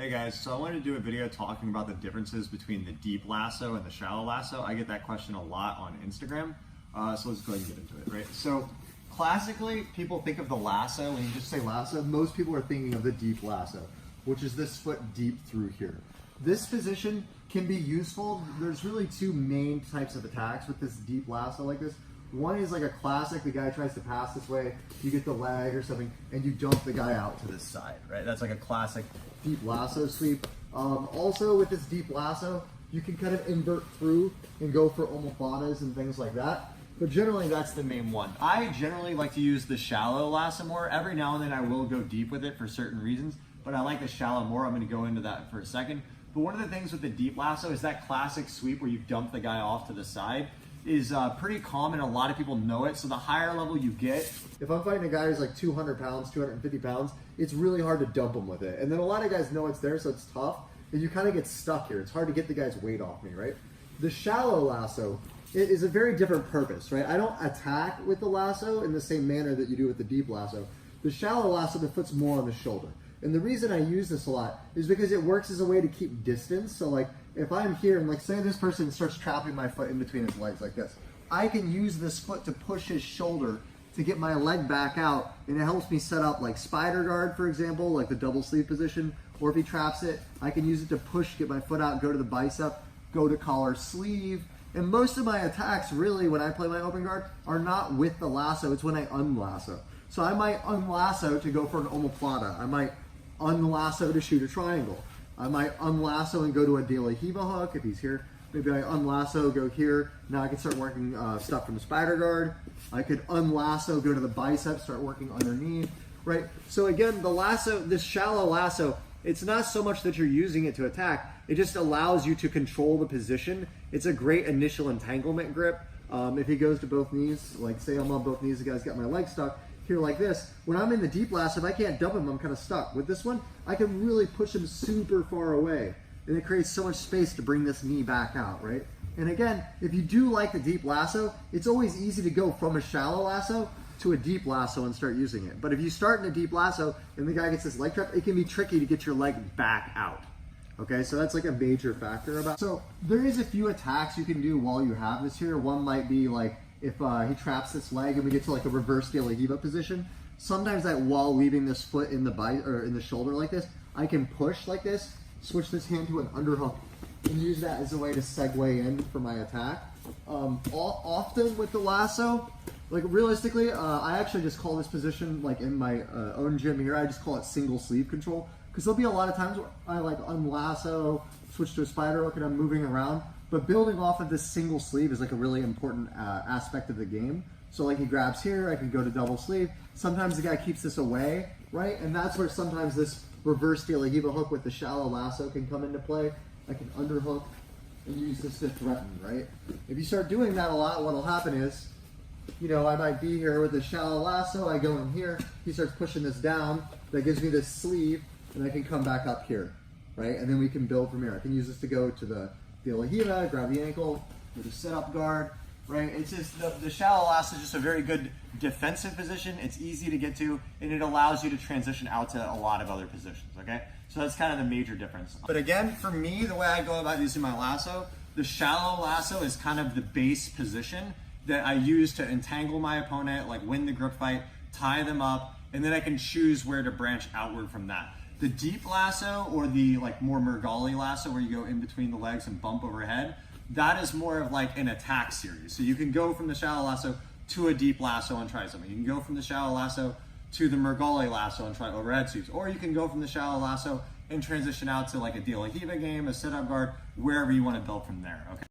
Hey guys, so I wanted to do a video talking about the differences between the deep lasso and the shallow lasso. I get that question a lot on Instagram, so let's go ahead and get into it, right? So classically, people think of the lasso, when you just say lasso, most people are thinking of the deep lasso, which is this foot deep through here. This position can be useful. There's really two main types of attacks with this deep lasso like this. One is like a classic, the guy tries to pass this way, you get the leg or something, and you dump the guy out to this side, right? That's like a classic deep lasso sweep. Also with this deep lasso, you can kind of invert through and go for omoplatas and things like that. But generally that's the main one. I generally like to use the shallow lasso more. Every now and then I will go deep with it for certain reasons, but I like the shallow more. I'm gonna go into that for a second. But one of the things with the deep lasso is that classic sweep where you dump the guy off to the side is pretty common. A lot of people know it. So the higher level you get, if I'm fighting a guy who's like 200 pounds, 250 pounds, it's really hard to dump him with it. And then a lot of guys know it's there, so it's tough. And you kind of get stuck here. It's hard to get the guy's weight off me, right? The shallow lasso is a very different purpose, right? I don't attack with the lasso in the same manner that you do with the deep lasso. The shallow lasso, the foot's more on the shoulder. And the reason I use this a lot is because it works as a way to keep distance. So like if I'm here and like say this person starts trapping my foot in between his legs like this, I can use this foot to push his shoulder to get my leg back out, and it helps me set up like spider guard, for example, like the double sleeve position, or if he traps it, I can use it to push, get my foot out, go to the bicep, go to collar sleeve. And most of my attacks really when I play my open guard are not with the lasso, it's when I unlasso. So I might unlasso to go for an omoplata. I might unlasso to shoot a triangle. I might unlasso and go to a De La Hiva hook if he's here. Maybe I unlasso, go here. Now I can start working stuff from the spider guard. I could unlasso, go to the bicep, start working underneath, right? So again, the lasso, this shallow lasso, it's not so much that you're using it to attack, it just allows you to control the position. It's a great initial entanglement grip. If he goes to both knees, like say I'm on both knees, the guy's got my leg stuck, here like this, when I'm in the deep lasso, if I can't dump him, I'm kind of stuck. With this one, I can really push him super far away, and it creates so much space to bring this knee back out, right? And again, if you do like the deep lasso, it's always easy to go from a shallow lasso to a deep lasso and start using it. But if you start in a deep lasso and the guy gets his leg trap, it can be tricky to get your leg back out. Okay, so that's like a major factor about. So there is a few attacks you can do while you have this here. One might be like if he traps this leg and we get to like a reverse De La Hiva position. Sometimes that while leaving this foot in the or in the shoulder like this, I can push like this, switch this hand to an underhook, and use that as a way to segue in for my attack. Often with the lasso, like realistically, I actually just call this position, like in my own gym here, I just call it single sleeve control. Because there'll be a lot of times where I like unlasso, switch to a spider hook, and I'm moving around. But building off of this single sleeve is like a really important aspect of the game. So like he grabs here, I can go to double sleeve. Sometimes the guy keeps this away, right? And that's where sometimes this reverse De La Hiva hook with the shallow lasso can come into play. I can underhook and use this to threaten, right? If you start doing that a lot, what'll happen is, you know, I might be here with the shallow lasso, I go in here, he starts pushing this down, that gives me this sleeve, and I can come back up here, right? And then we can build from here. I can use this to go to the De La Hiva, grab the ankle, with a sit-up guard, right? It's just, the shallow lasso is just a very good defensive position. It's easy to get to, and it allows you to transition out to a lot of other positions, okay? So that's kind of the major difference. But again, for me, the way I go about using my lasso, the shallow lasso is kind of the base position that I use to entangle my opponent, like win the grip fight, tie them up, and then I can choose where to branch outward from that. The deep lasso, or the like more meregali lasso where you go in between the legs and bump overhead, that is more of like an attack series. So you can go from the shallow lasso to a deep lasso and try something. You can go from the shallow lasso to the meregali lasso and try overhead sweeps. Or you can go from the shallow lasso and transition out to like a De La Hiva game, a sit-up guard, wherever you want to build from there, okay?